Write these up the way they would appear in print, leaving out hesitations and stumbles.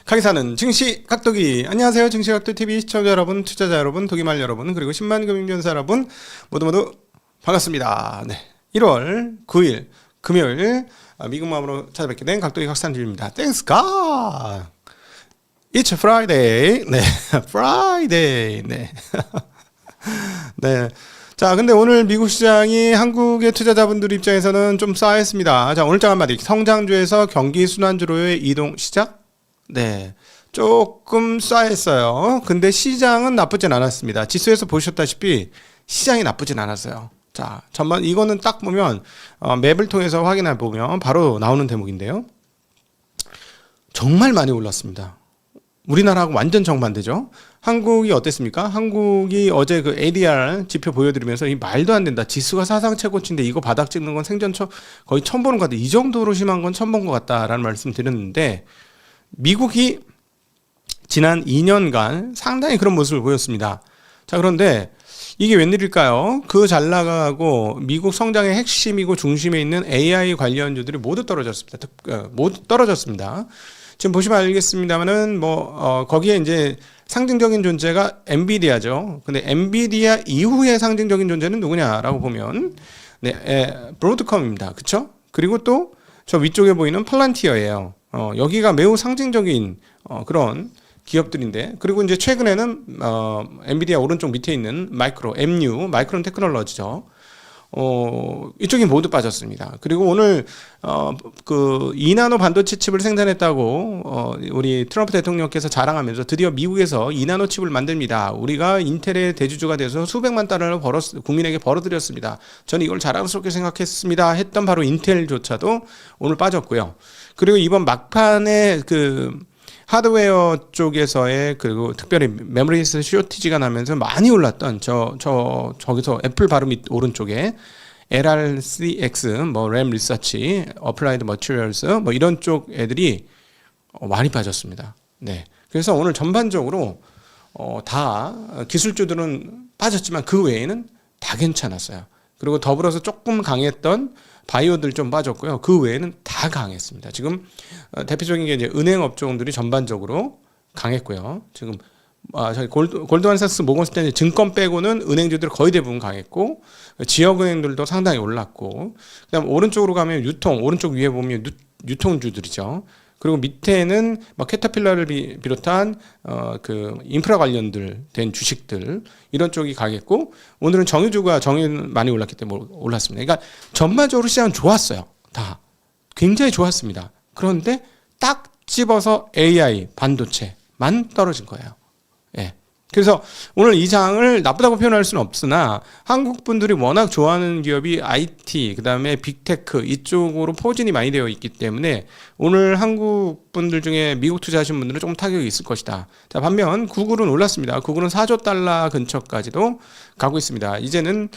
카기사는 증시 각도기. 안녕하세요, 증시 각도 TV 시청자 여러분, 투자자 여러분, 도기말 여러분, 그리고 10만 금융전사 여러분 모두 반갑습니다. 네, 1월 9일 금요일 미국 마음으로 찾아뵙게 된 각도기 각산주입니다. Thanks God. It's Friday. 네, Friday. 네. 네. 자, 근데 오늘 미국 시장이 한국의 투자자분들 입장에서는 좀 싸했습니다. 자, 오늘 장 한마디. 성장주에서 경기 순환주로의 이동 시작? 네. 조금 싸했어요. 근데 시장은 나쁘진 않았습니다. 지수에서 보셨다시피 시장이 나쁘진 않았어요. 자, 전반, 이거는 딱 보면, 맵을 통해서 확인해 보면 바로 나오는 대목인데요. 정말 많이 올랐습니다. 우리나라하고 완전 정반대죠. 한국이 어땠습니까? 한국이 어제 그 ADR 지표 보여드리면서 이 말도 안 된다. 지수가 사상 최고치인데 이거 바닥 찍는 건 생전 거의 처음 보는 것 같다. 이 정도로 심한 건 처음 본 것 같다라는 말씀 드렸는데 미국이 지난 2년간 상당히 그런 모습을 보였습니다. 자, 그런데 이게 웬일일까요? 그 잘 나가고 미국 성장의 핵심이고 중심에 있는 AI 관련주들이 모두 떨어졌습니다. 모두 떨어졌습니다. 지금 보시면 알겠습니다만은 거기에 이제 상징적인 존재가 엔비디아죠. 근데 엔비디아 이후의 상징적인 존재는 누구냐라고 보면 브로드컴입니다. 그렇죠? 그리고 또 저 위쪽에 보이는 팔란티어예요. 여기가 매우 상징적인 그런 기업들인데, 그리고 이제 최근에는 엔비디아 오른쪽 밑에 있는 마이크론 테크놀로지죠. 이쪽이 모두 빠졌습니다. 그리고 오늘 그 2나노 반도체 칩을 생산했다고 우리 트럼프 대통령께서 자랑하면서 드디어 미국에서 2나노 칩을 만듭니다. 우리가 인텔의 대주주가 돼서 수백만 달러를 국민에게 벌어들였습니다. 저는 이걸 자랑스럽게 생각했습니다. 했던 바로 인텔조차도 오늘 빠졌고요. 그리고 이번 막판에 그 하드웨어 쪽에서의, 그리고 특별히 메모리에서 쇼티지가 나면서 많이 올랐던 저기서 애플 바로 밑 오른쪽에 LRCX, 램 리서치, 어플라이드 머티리얼스, 이런 쪽 애들이 많이 빠졌습니다. 네. 그래서 오늘 전반적으로 다 기술주들은 빠졌지만 그 외에는 다 괜찮았어요. 그리고 더불어서 조금 강했던 바이오들 좀 빠졌고요. 그 외에는 다 강했습니다. 지금 대표적인 게 이제 은행 업종들이 전반적으로 강했고요. 지금 저희 골드만삭스, 모건스탠리 증권 빼고는 은행주들이 거의 대부분 강했고, 지역은행들도 상당히 올랐고, 그다음 오른쪽으로 가면 오른쪽 위에 보면 유통주들이죠. 그리고 밑에는 캐터필러를 비롯한 그 인프라 관련들 된 주식들, 이런 쪽이 가겠고, 오늘은 정유는 많이 올랐기 때문에 올랐습니다. 그러니까 전반적으로 시장은 좋았어요. 다 굉장히 좋았습니다. 그런데 딱 집어서 AI 반도체만 떨어진 거예요. 예. 그래서 오늘 이 장을 나쁘다고 표현할 수는 없으나 한국 분들이 워낙 좋아하는 기업이 IT, 그다음에 빅테크 이쪽으로 포진이 많이 되어 있기 때문에 오늘 한국 분들 중에 미국 투자하신 분들은 조금 타격이 있을 것이다. 자, 반면 구글은 올랐습니다. 구글은 4조 달러 근처까지도 가고 있습니다. 이제는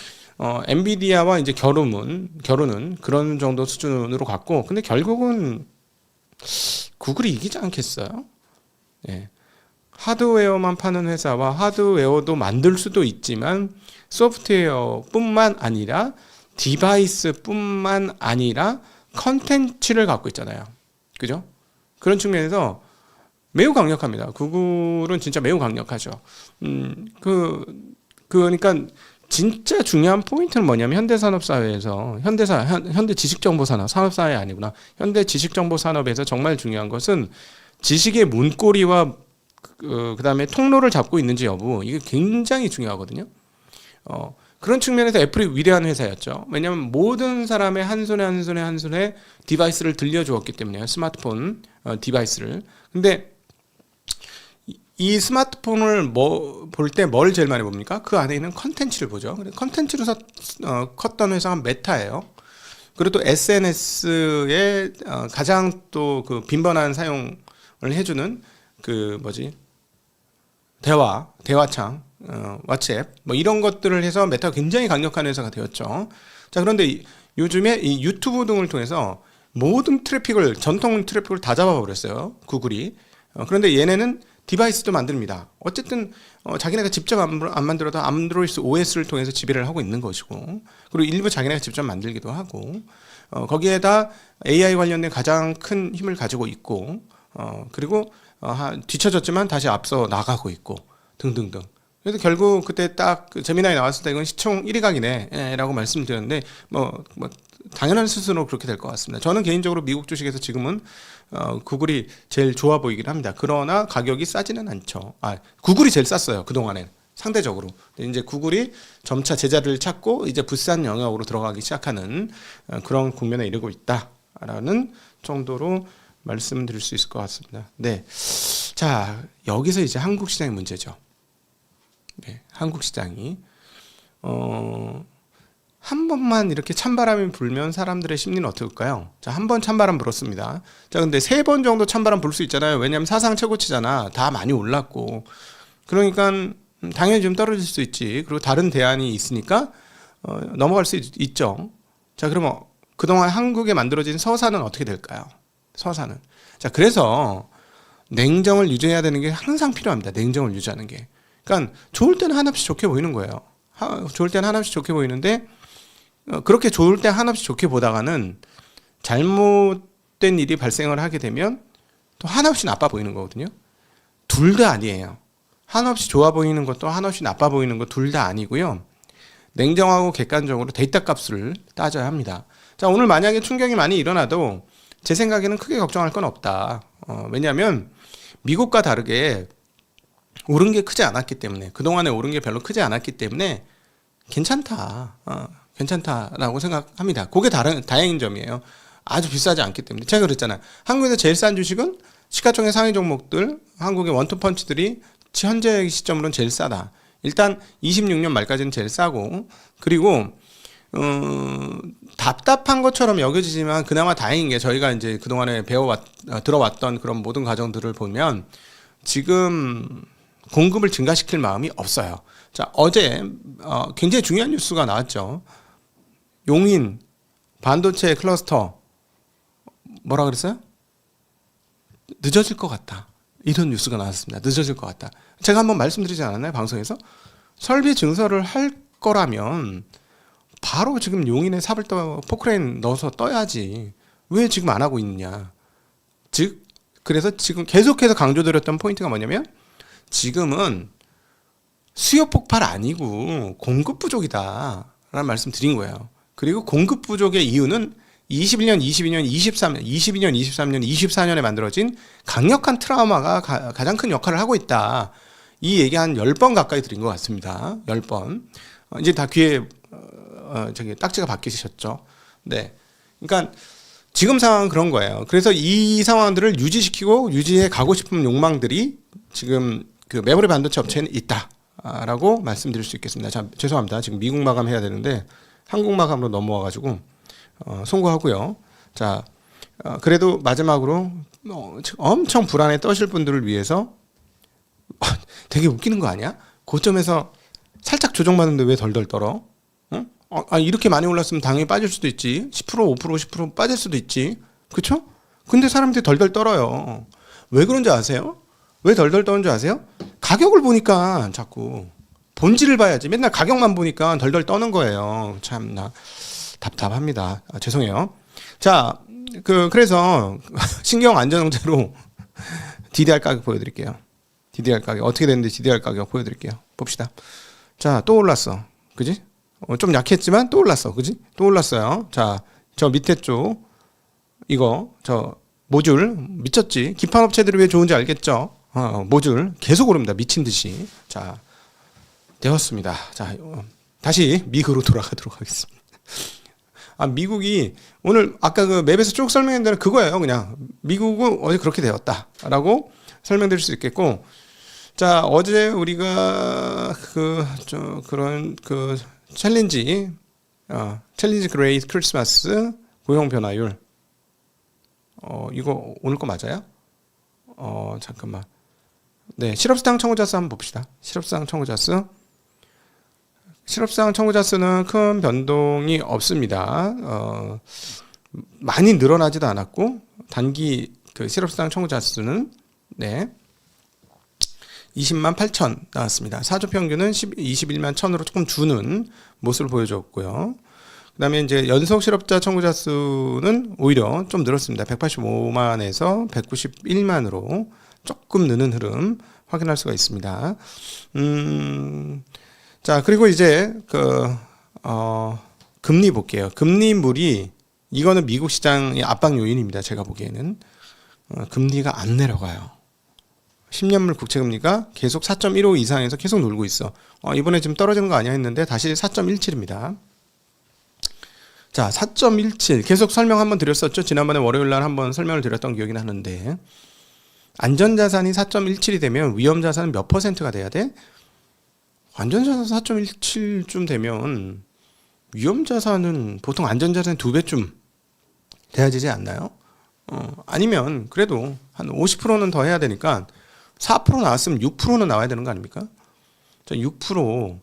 엔비디아와 이제 겨루는 그런 정도 수준으로 갔고, 근데 결국은 구글이 이기지 않겠어요? 예. 하드웨어만 파는 회사와 하드웨어도 만들 수도 있지만 소프트웨어뿐만 아니라 디바이스뿐만 아니라 컨텐츠를 갖고 있잖아요. 그죠? 그런 측면에서 매우 강력합니다. 구글은 진짜 매우 강력하죠. 그러니까 진짜 중요한 포인트는 뭐냐면 현대산업사회에서 현대지식정보산업, 산업사회 아니구나. 현대지식정보산업에서 정말 중요한 것은 지식의 문고리와 그다음에 통로를 잡고 있는지 여부, 이게 굉장히 중요하거든요. 그런 측면에서 애플이 위대한 회사였죠. 왜냐하면 모든 사람의 한 손에 디바이스를 들려주었기 때문에요. 스마트폰 디바이스를. 근데 이 스마트폰을 볼 때 뭘 제일 많이 봅니까? 그 안에 있는 컨텐츠를 보죠. 컨텐츠로 컸던 회사가 메타예요. 그리고 또 SNS에 가장 또 그 빈번한 사용을 해주는 대화창, 왓츠앱, 이런 것들을 해서 메타가 굉장히 강력한 회사가 되었죠. 자, 그런데 요즘에 이 유튜브 등을 통해서 모든 전통 트래픽을 다 잡아버렸어요. 구글이. 그런데 얘네는 디바이스도 만듭니다. 어쨌든 자기네가 직접 안 만들어도 안드로이드 OS를 통해서 지배를 하고 있는 것이고, 그리고 일부 자기네가 직접 만들기도 하고, 거기에다 AI 관련된 가장 큰 힘을 가지고 있고, 그리고 뒤처졌지만 다시 앞서 나가고 있고 등등등. 그래서 결국 그때 딱 제미나이 나왔을 때 이건 시총 1위 각이네라고 말씀드렸는데 뭐 당연한 수순으로 그렇게 될 것 같습니다. 저는 개인적으로 미국 주식에서 지금은 구글이 제일 좋아 보이긴 합니다. 그러나 가격이 싸지는 않죠. 구글이 제일 쌌어요. 그동안엔 상대적으로. 이제 구글이 점차 제자리를 찾고 이제 부산 영역으로 들어가기 시작하는 그런 국면에 이르고 있다라는 정도로 말씀드릴 수 있을 것 같습니다. 네. 자, 여기서 이제 한국 시장의 문제죠. 네, 한국 시장이 한 번만 이렇게 찬바람이 불면 사람들의 심리는 어떨까요? 자, 한 번 찬바람 불었습니다. 자, 근데 3번 정도 찬바람 불 수 있잖아요. 왜냐하면 사상 최고치잖아. 다 많이 올랐고. 그러니까 당연히 좀 떨어질 수 있지. 그리고 다른 대안이 있으니까 넘어갈 수 있죠. 자, 그러면 그동안 한국에 만들어진 서사는 어떻게 될까요? 서사는. 자, 그래서 냉정을 유지해야 되는 게 항상 필요합니다. 냉정을 유지하는 게. 그러니까 좋을 때는 한없이 좋게 보이는 거예요. 좋을 때는 한없이 좋게 보이는데 그렇게 좋을 때 한없이 좋게 보다가는 잘못된 일이 발생을 하게 되면 또 한없이 나빠 보이는 거거든요. 둘 다 아니에요. 한없이 좋아 보이는 것도 한없이 나빠 보이는 것 둘 다 아니고요. 냉정하고 객관적으로 데이터 값을 따져야 합니다. 자, 오늘 만약에 충격이 많이 일어나도 제 생각에는 크게 걱정할 건 없다. 왜냐하면 미국과 다르게 오른 게 크지 않았기 때문에, 그동안에 오른 게 별로 크지 않았기 때문에 괜찮다. 괜찮다라고 생각합니다. 그게 다행인 점이에요. 아주 비싸지 않기 때문에. 제가 그랬잖아요. 한국에서 제일 싼 주식은 시가총액 상위 종목들, 한국의 원투펀치들이 현재 시점으로는 제일 싸다. 일단 26년 말까지는 제일 싸고, 그리고 답답한 것처럼 여겨지지만 그나마 다행인 게 저희가 이제 그동안에 들어왔던 그런 모든 과정들을 보면 지금 공급을 증가시킬 마음이 없어요. 자, 어제 굉장히 중요한 뉴스가 나왔죠. 용인 반도체 클러스터 뭐라 그랬어요? 늦어질 것 같다. 이런 뉴스가 나왔습니다. 늦어질 것 같다. 제가 한번 말씀드리지 않았나요? 방송에서? 설비 증설을 할 거라면 바로 지금 용인에 삽을 포크레인 넣어서 떠야지. 왜 지금 안 하고 있느냐. 즉, 그래서 지금 계속해서 강조드렸던 포인트가 뭐냐면 지금은 수요 폭발 아니고 공급 부족이다 라는 말씀 드린 거예요. 그리고 공급 부족의 이유는 21년, 22년, 22년, 23년, 24년에 만들어진 강력한 트라우마가 가장 큰 역할을 하고 있다. 이 얘기 한 10번 가까이 드린 것 같습니다. 10번. 이제 다 귀에 딱지가 박히셨죠. 네. 그러니까 지금 상황은 그런 거예요. 그래서 이 상황들을 유지해 가고 싶은 욕망들이 지금 그 메모리 반도체 업체에는 있다라고 말씀드릴 수 있겠습니다. 자, 죄송합니다. 지금 미국 마감 해야 되는데 한국 마감으로 넘어와가지고 송구하고요. 자, 그래도 마지막으로 엄청 불안에 떠실 분들을 위해서 되게 웃기는 거 아니야? 고점에서 살짝 조정받는데 왜 덜덜 떨어? 응? 이렇게 많이 올랐으면 당연히 빠질 수도 있지. 10%, 5%, 10% 빠질 수도 있지. 그쵸? 근데 사람들이 덜덜 떨어요. 왜 그런지 아세요? 왜 덜덜 떠는 줄 아세요? 가격을 보니까 자꾸 본질을 봐야지. 맨날 가격만 보니까 덜덜 떠는 거예요. 참나 답답합니다. 죄송해요. 자, 그래서 신경 안전형태로 DDR 가격 보여드릴게요. DDR 가격 어떻게 됐는데 DDR 가격 보여드릴게요. 봅시다. 자, 또 올랐어. 그지? 좀 약했지만 또 올랐어. 그지? 또 올랐어요. 자, 저 밑에 쪽 이거 저 모듈 미쳤지. 기판 업체들이 왜 좋은지 알겠죠? 모듈 계속 오릅니다. 미친 듯이. 자, 되었습니다. 자, 다시 미국으로 돌아가도록 하겠습니다. 미국이 오늘 아까 그 맵에서 쭉 설명한 대로 그거예요. 그냥 미국은 어제 그렇게 되었다라고 설명드릴 수 있겠고, 자, 어제 우리가 그런 챌린지 그레이트 크리스마스 고용 변화율 이거 오늘 거 맞아요? 잠깐만. 네, 실업수당 청구자 수 한번 봅시다. 실업수당 청구자 수. 실업수당 청구자 수는 큰 변동이 없습니다. 많이 늘어나지도 않았고 단기 그 실업수당 청구자 수는 네. 20만 8천 나왔습니다. 4주 평균은 21만 1천으로 조금 주는 모습을 보여줬고요. 그 다음에 이제 연속 실업자 청구자 수는 오히려 좀 늘었습니다. 185만에서 191만으로 조금 느는 흐름 확인할 수가 있습니다. 자, 그리고 이제 금리 볼게요. 금리물이 이거는 미국 시장의 압박 요인입니다. 제가 보기에는 금리가 안 내려가요. 10년물 국채금리가 계속 4.15 이상에서 계속 놀고 있어. 이번에 지금 떨어지는 거 아니야 했는데 다시 4.17입니다. 자, 4.17 계속 설명 한번 드렸었죠. 지난번에 월요일날 한번 설명을 드렸던 기억이 나는데 안전자산이 4.17이 되면 위험자산은 몇 퍼센트가 돼야 돼? 안전자산 4.17쯤 되면 위험자산은 보통 안전자산 2배쯤 돼야 되지 않나요? 아니면 그래도 한 50%는 더 해야 되니까 4% 나왔으면 6%는 나와야 되는 거 아닙니까? 자, 6%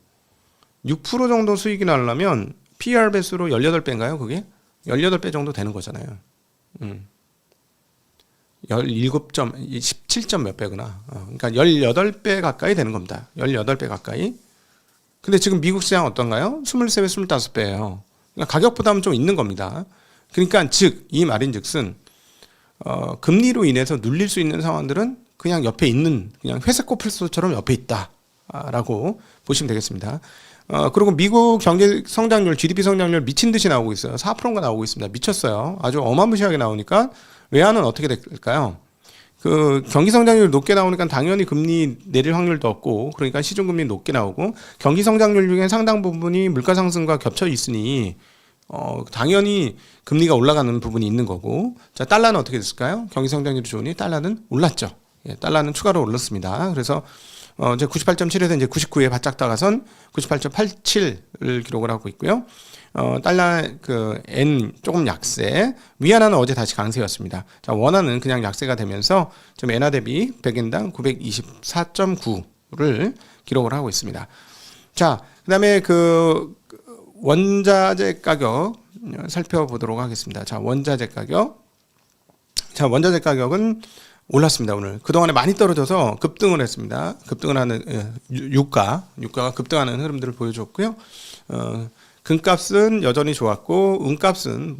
정도 수익이 나려면 PER 배수로 18배인가요? 그게? 18배 정도 되는 거잖아요. 17점 몇 배구나. 그러니까 18배 가까이 되는 겁니다. 18배 가까이. 근데 지금 미국 시장 어떤가요? 23배, 25배예요. 그러니까 가격 부담은 좀 있는 겁니다. 그러니까 즉, 이 말인즉슨 금리로 인해서 눌릴 수 있는 상황들은 그냥 옆에 있는 그냥 회색 코뿔소처럼 옆에 있다라고 보시면 되겠습니다. 그리고 미국 경제 성장률, GDP 성장률 미친 듯이 나오고 있어요. 4%가 나오고 있습니다. 미쳤어요. 아주 어마무시하게 나오니까 외환은 어떻게 될까요? 그 경기 성장률 높게 나오니까 당연히 금리 내릴 확률도 없고, 그러니까 시중금리 높게 나오고, 경기 성장률 중에 상당 부분이 물가 상승과 겹쳐 있으니 당연히 금리가 올라가는 부분이 있는 거고. 자, 달러는 어떻게 됐을까요? 경기 성장률이 좋으니 달러는 올랐죠. 예, 달러는 추가로 올랐습니다. 그래서 이제 98.7에서 이제 99에 바짝 다가선 98.87을 기록을 하고 있고요. 달러 N 조금 약세, 위안화는 어제 다시 강세였습니다. 자, 원화는 그냥 약세가 되면서 좀 엔화 대비 100엔당 924.9를 기록을 하고 있습니다. 자, 그다음에 그 원자재 가격 살펴보도록 하겠습니다. 자, 원자재 가격은 올랐습니다. 오늘 그동안에 많이 떨어져서 급등을 했습니다. 급등을 하는 유가가 급등하는 흐름들을 보여줬고요. 금값은 여전히 좋았고, 은값은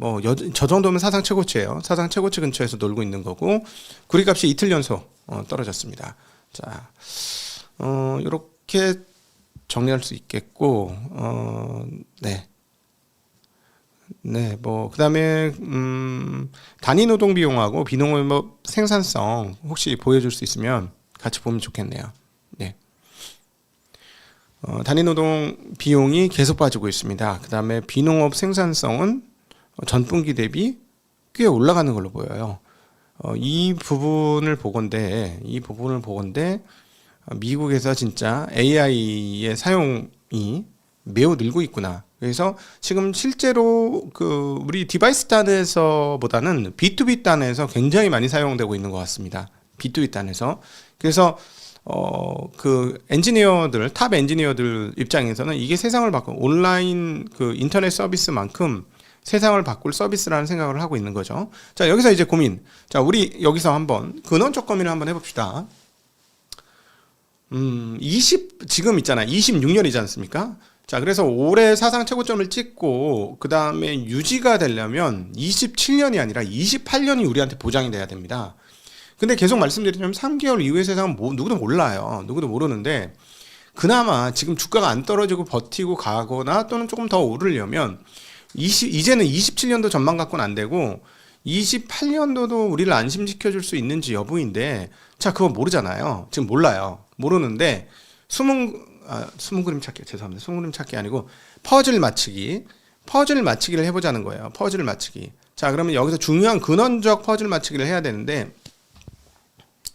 저 정도면 사상 최고치예요. 사상 최고치 근처에서 놀고 있는 거고, 구리값이 이틀 연속 떨어졌습니다. 자, 이렇게 정리할 수 있겠고, 그다음에 단위 노동 비용하고 비농업 생산성 혹시 보여줄 수 있으면 같이 보면 좋겠네요. 네. 단위 노동 비용이 계속 빠지고 있습니다. 그다음에 비농업 생산성은 전분기 대비 꽤 올라가는 걸로 보여요. 이 부분을 보건대 미국에서 진짜 AI의 사용이 매우 늘고 있구나. 그래서 지금 실제로 우리 디바이스 단에서보다는 B2B 단에서 굉장히 많이 사용되고 있는 것 같습니다. B2B 단에서. 그래서 엔지니어들, 탑 엔지니어들 입장에서는 이게 세상을 바꾼 온라인 인터넷 서비스만큼 세상을 바꿀 서비스라는 생각을 하고 있는 거죠. 자, 여기서 이제 고민. 자, 우리 여기서 한번 근원적 고민을 한번 해봅시다. 지금 있잖아. 26년이지 않습니까? 자, 그래서 올해 사상 최고점을 찍고 그 다음에 유지가 되려면 27년이 아니라 28년이 우리한테 보장이 돼야 됩니다. 근데 계속 말씀드리자면 3개월 이후의 세상은 누구도 몰라요. 누구도 모르는데, 그나마 지금 주가가 안 떨어지고 버티고 가거나 또는 조금 더 오르려면 이제는 27년도 전망 갖고는 안 되고 28년도도 우리를 안심시켜줄 수 있는지 여부인데, 자, 그거 모르잖아요. 지금 몰라요. 모르는데 숨은 그림 찾기, 죄송합니다. 숨은 그림 찾기 아니고 퍼즐 맞추기를 해보자는 거예요. 퍼즐 맞추기. 자, 그러면 여기서 중요한 근원적 퍼즐 맞추기를 해야 되는데,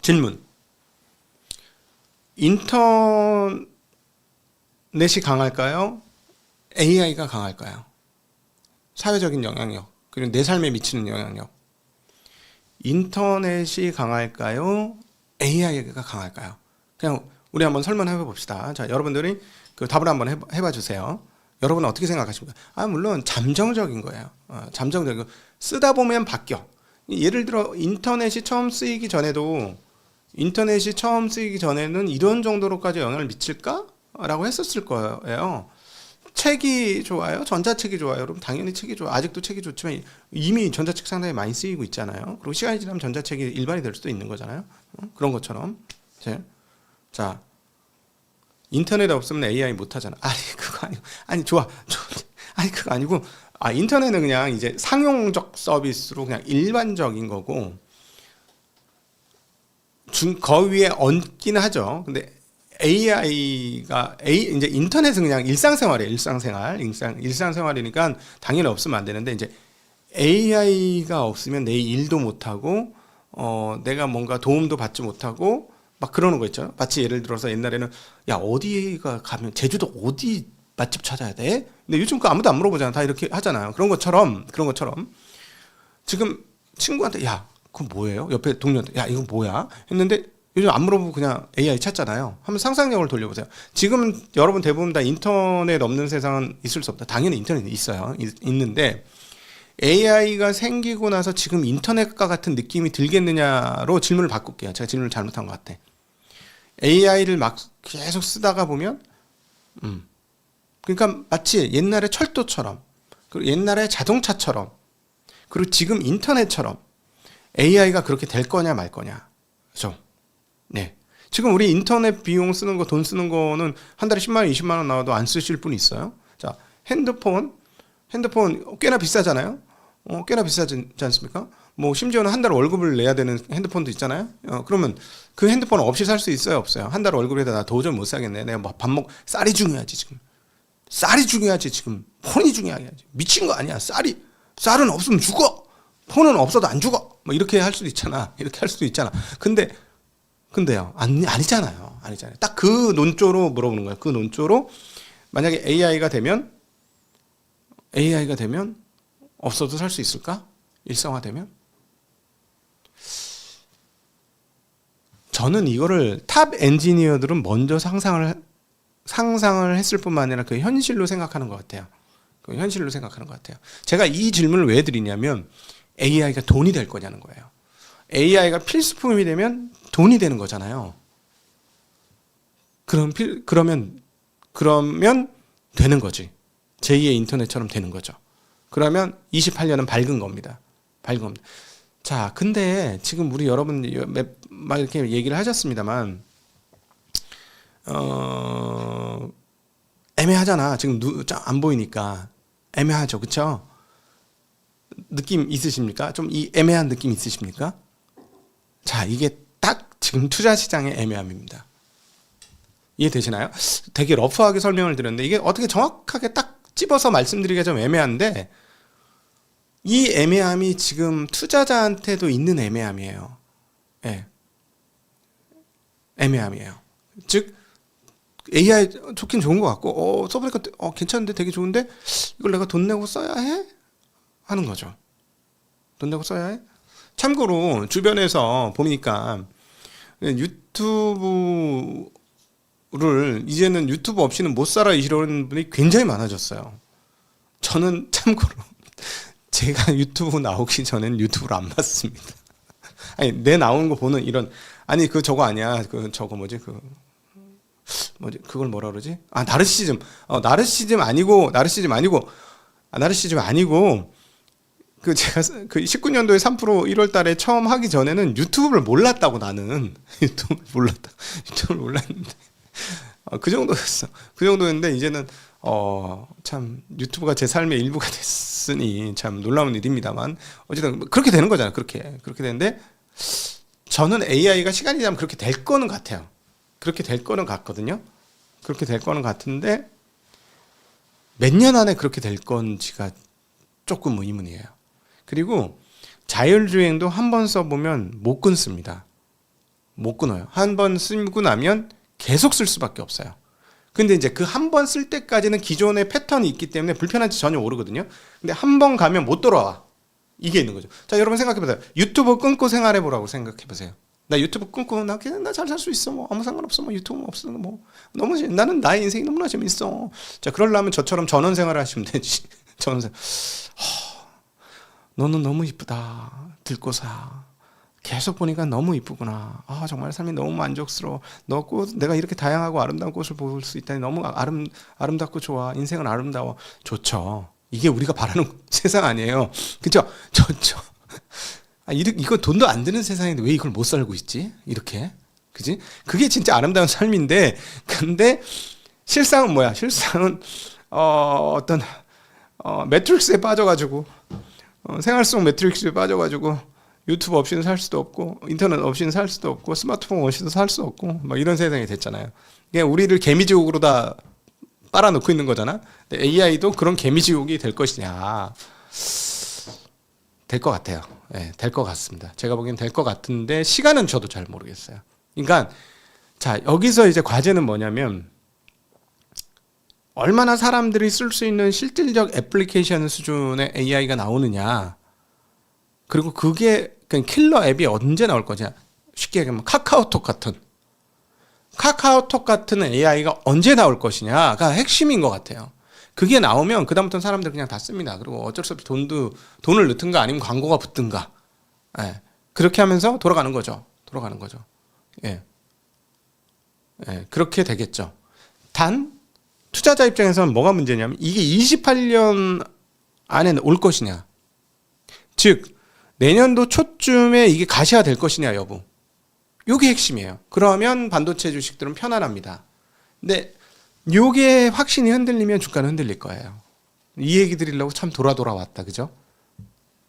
질문. 인터넷이 강할까요? AI가 강할까요? 사회적인 영향력, 그리고 내 삶에 미치는 영향력. 인터넷이 강할까요? AI가 강할까요? 그냥 우리 한번 설문해 봅시다. 자, 여러분들이 답을 한번 해봐 주세요. 여러분은 어떻게 생각하십니까? 물론 잠정적인 거예요. 잠정적이고 쓰다 보면 바뀌어. 예를 들어 인터넷이 처음 쓰이기 전에도 인터넷이 처음 쓰이기 전에는 이런 정도로까지 영향을 미칠까? 라고 했었을 거예요. 책이 좋아요? 전자책이 좋아요? 여러분 당연히 책이 좋아요. 아직도 책이 좋지만 이미 전자책 상당히 많이 쓰이고 있잖아요. 그리고 시간이 지나면 전자책이 일반이 될 수도 있는 거잖아요. 그런 것처럼. 자, 인터넷 없으면 AI 못 하잖아. 아니 그거 아니고, 아니 좋아. 아니 그거 아니고, 인터넷은 그냥 이제 상용적 서비스로 그냥 일반적인 거고, 거위에 얹기는 하죠. 근데 이제 인터넷은 그냥 일상생활이에요. 일상생활이니까 당연히 없으면 안 되는데, 이제 AI가 없으면 내 일도 못하고, 내가 뭔가 도움도 받지 못하고, 막 그러는 거 있죠. 마치 예를 들어서 옛날에는, 야, 어디가 가면, 제주도 어디 맛집 찾아야 돼? 근데 요즘 그 아무도 안 물어보잖아. 다 이렇게 하잖아요. 그런 것처럼, 지금 친구한테, 야, 그거 뭐예요? 옆에 동료한테, 야, 이거 뭐야? 했는데, 요즘 안 물어보고 그냥 AI 찾잖아요. 한번 상상력을 돌려보세요. 지금 여러분 대부분 다 인터넷 없는 세상은 있을 수 없다. 당연히 인터넷이 있어요. 있는데 AI가 생기고 나서 지금 인터넷과 같은 느낌이 들겠느냐로 질문을 바꿀게요. 제가 질문을 잘못한 것 같아. AI를 막 계속 쓰다가 보면 그러니까 마치 옛날에 철도처럼, 그리고 옛날에 자동차처럼, 그리고 지금 인터넷처럼 AI가 그렇게 될 거냐 말 거냐. 그렇죠? 네. 지금 우리 인터넷 비용 쓰는 거, 돈 쓰는 거는 한 달에 10만 원, 20만 원 나와도 안 쓰실 분이 있어요. 자, 핸드폰 꽤나 비싸잖아요. 꽤나 비싸지 않습니까? 뭐 심지어는 한 달 월급을 내야 되는 핸드폰도 있잖아요. 그러면 그 핸드폰 없이 살 수 있어요, 없어요? 한 달 월급에다 나 도저히 못 사겠네. 내가 뭐 쌀이 중요하지 지금. 쌀이 중요하지 지금. 폰이 중요하지. 미친 거 아니야. 쌀은 없으면 죽어. 폰은 없어도 안 죽어. 뭐 이렇게 할 수도 있잖아. 이렇게 할 수도 있잖아. 근데요, 아니잖아요. 딱 그 논조로 물어보는 거예요. 그 논조로 만약에 AI가 되면 없어도 살 수 있을까? 일상화되면? 저는 이거를 탑 엔지니어들은 먼저 상상을 했을 뿐만 아니라 그 현실로 생각하는 것 같아요. 제가 이 질문을 왜 드리냐면 AI가 돈이 될 거냐는 거예요. AI가 필수품이 되면 돈이 되는 거잖아요. 그러면 되는 거지. 제2의 인터넷처럼 되는 거죠. 그러면 28년은 밝은 겁니다. 자, 근데 지금 우리 여러분 막 이렇게 얘기를 하셨습니다만, 애매하잖아. 지금 안 보이니까 애매하죠, 그렇죠? 느낌 있으십니까? 좀 이 애매한 느낌 있으십니까? 자, 이게 딱 지금 투자 시장의 애매함입니다. 이해되시나요? 되게 러프하게 설명을 드렸는데 이게 어떻게 정확하게 딱 집어서 말씀드리기가 좀 애매한데, 이 애매함이 지금 투자자한테도 있는 애매함이에요. 예. 애매함이에요. 즉 AI 좋긴 좋은 것 같고, 써보니까 괜찮은데, 되게 좋은데 이걸 내가 돈 내고 써야 해? 하는 거죠. 돈 내고 써야 해? 참고로 주변에서 보니까 이제는 유튜브 없이는 못 살아 이러는 분이 굉장히 많아졌어요. 저는 참고로 제가 유튜브 나오기 전엔 유튜브를 안 봤습니다. 아니, 내 나오는 거 보는 이런, 아니 저거 아니야. 그걸 뭐라 그러지? 나르시즘. 나르시즘 아니고 제가 그 19년도에 3% 1월 달에 처음 하기 전에는 유튜브를 몰랐다고. 나는 유튜브를 몰랐는데 그 정도였는데 이제는 참 유튜브가 제 삶의 일부가 됐으니 참 놀라운 일입니다만, 어쨌든 그렇게 되는 거잖아요. 그렇게 되는데 저는 AI가 시간이 지나면 그렇게 될 거는 같아요. 그렇게 될 거는 같거든요. 그렇게 될 거는 같은데 몇 년 안에 그렇게 될 건지가 조금 의문이에요. 그리고 자율주행도 한 번 써보면 못 끊습니다. 못 끊어요. 한 번 쓰고 나면 계속 쓸 수밖에 없어요. 근데 이제 그 한 번 쓸 때까지는 기존의 패턴이 있기 때문에 불편한지 전혀 모르거든요. 근데 한 번 가면 못 돌아와. 이게 있는 거죠. 자, 여러분 생각해보세요. 유튜브 끊고 생활해보라고 생각해보세요. 나 유튜브 끊고 나 잘 살 수 있어. 뭐 아무 상관없어. 뭐 유튜브 없어. 뭐 나는 나의 인생이 너무나 재밌어. 자, 그러려면 저처럼 전원 생활을 하시면 되지. 전원 생활. 너는 너무 이쁘다. 들고 사. 계속 보니까 너무 이쁘구나. 아, 정말 삶이 너무 만족스러워. 너 꽃, 내가 이렇게 다양하고 아름다운 꽃을 볼 수 있다니 너무 아름답고 좋아. 인생은 아름다워. 좋죠. 이게 우리가 바라는 세상 아니에요. 그죠? 좋죠. 아, 이거 돈도 안 드는 세상인데 왜 이걸 못 살고 있지? 이렇게. 그지? 그게 진짜 아름다운 삶인데, 근데 실상은 뭐야? 실상은, 어떤, 매트릭스에 빠져가지고, 생활 속 매트릭스에 빠져가지고, 유튜브 없이는 살 수도 없고, 인터넷 없이는 살 수도 없고, 스마트폰 없이도 살 수 없고, 막 이런 세상이 됐잖아요. 그게 우리를 개미지옥으로 다 빨아놓고 있는 거잖아? AI도 그런 개미지옥이 될 것이냐. 될 것 같아요. 네, 될 것 같습니다. 제가 보기엔 될 것 같은데, 시간은 저도 잘 모르겠어요. 그러니까, 자, 여기서 이제 과제는 뭐냐면, 얼마나 사람들이 쓸 수 있는 실질적 애플리케이션 수준의 AI가 나오느냐. 그리고 그게 킬러 앱이 언제 나올 거냐. 쉽게 얘기하면 카카오톡 같은 AI가 언제 나올 것이냐가 핵심인 것 같아요. 그게 나오면 그다음부터는 사람들 그냥 다 씁니다. 그리고 어쩔 수 없이 돈을 넣든가 아니면 광고가 붙든가. 예. 그렇게 하면서 돌아가는 거죠. 예. 예. 그렇게 되겠죠. 단 투자자 입장에서는 뭐가 문제냐면 이게 28년 안에 올 것이냐. 즉 내년도 초쯤에 이게 가시화 될 것이냐 여부. 이게 핵심이에요. 그러면 반도체 주식들은 편안합니다. 근데 이게 확신이 흔들리면 주가는 흔들릴 거예요. 이 얘기 드리려고 참 돌아왔다. 그죠?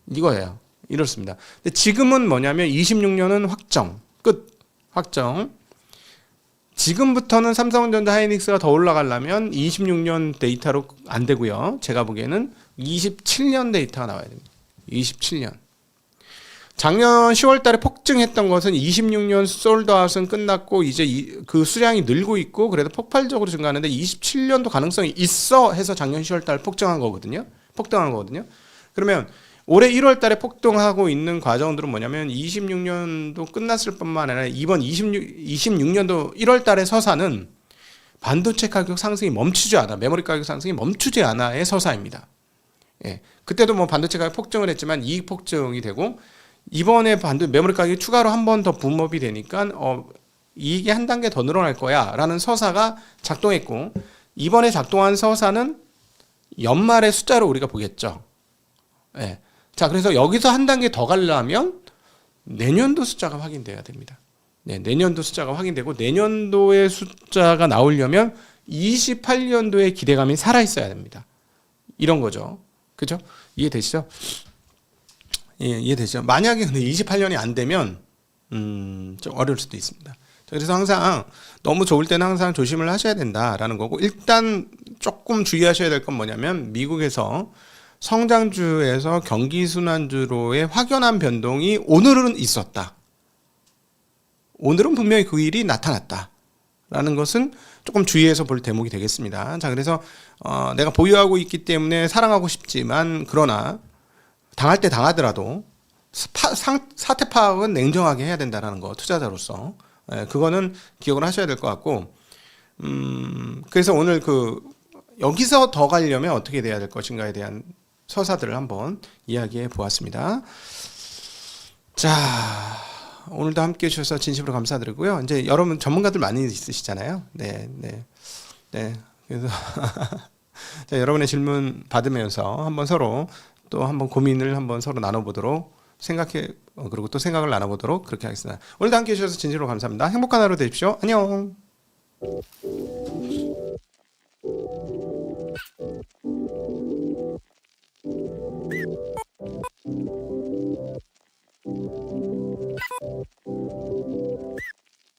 이거예요. 이렇습니다. 근데 지금은 뭐냐면 26년은 확정. 끝. 확정. 지금부터는 삼성전자 하이닉스가 더 올라가려면 26년 데이터로 안 되고요. 제가 보기에는 27년 데이터가 나와야 됩니다. 27년. 작년 10월 달에 폭증했던 것은 26년 솔드아웃은 끝났고 이제 그 수량이 늘고 있고 그래도 폭발적으로 증가하는데 27년도 가능성이 있어 해서 작년 10월 달 폭증한 거거든요. 그러면 올해 1월 달에 폭등하고 있는 과정들은 뭐냐면 26년도 끝났을 뿐만 아니라 이번 26년도 1월 달에 서사는 반도체 가격 상승이 멈추지 않아. 메모리 가격 상승이 멈추지 않아의 서사입니다. 예. 그때도 뭐 반도체 가격 폭증을 했지만 이익 폭증이 되고 이번에 메모리 가격이 추가로 한 번 더 붐업이 되니까 이익이 한 단계 더 늘어날 거야 라는 서사가 작동했고 이번에 작동한 서사는 연말의 숫자로 우리가 보겠죠. 예. 자, 그래서 여기서 한 단계 더 가려면 내년도 숫자가 확인돼야 됩니다. 네, 내년도 숫자가 확인되고 내년도의 숫자가 나오려면 28년도의 기대감이 살아있어야 됩니다. 이런 거죠. 그죠? 이해되시죠? 예, 이해되죠? 만약에 근데 28년이 안 되면 좀 어려울 수도 있습니다. 그래서 항상 너무 좋을 때는 항상 조심을 하셔야 된다라는 거고 일단 조금 주의하셔야 될 건 뭐냐면 미국에서 성장주에서 경기순환주로의 확연한 변동이 오늘은 있었다. 오늘은 분명히 그 일이 나타났다. 라는 것은 조금 주의해서 볼 대목이 되겠습니다. 자, 그래서 내가 보유하고 있기 때문에 사랑하고 싶지만 그러나 당할 때 당하더라도 사태 파악은 냉정하게 해야 된다는 거 투자자로서 그거는 기억을 하셔야 될 것 같고 그래서 오늘 여기서 더 가려면 어떻게 돼야 될 것인가에 대한 서사들을 한번 이야기해 보았습니다. 자, 오늘도 함께 해주셔서 진심으로 감사드리고요. 이제 여러분 전문가들 많이 있으시잖아요. 네. 그래서 자, 여러분의 질문 받으면서 한번 서로 또 한번 고민을 한번 서로 나눠보도록 그리고 또 생각을 나눠보도록 그렇게 하겠습니다. 오늘도 함께 해주셔서 진심으로 감사합니다. 행복한 하루 되십시오. 안녕.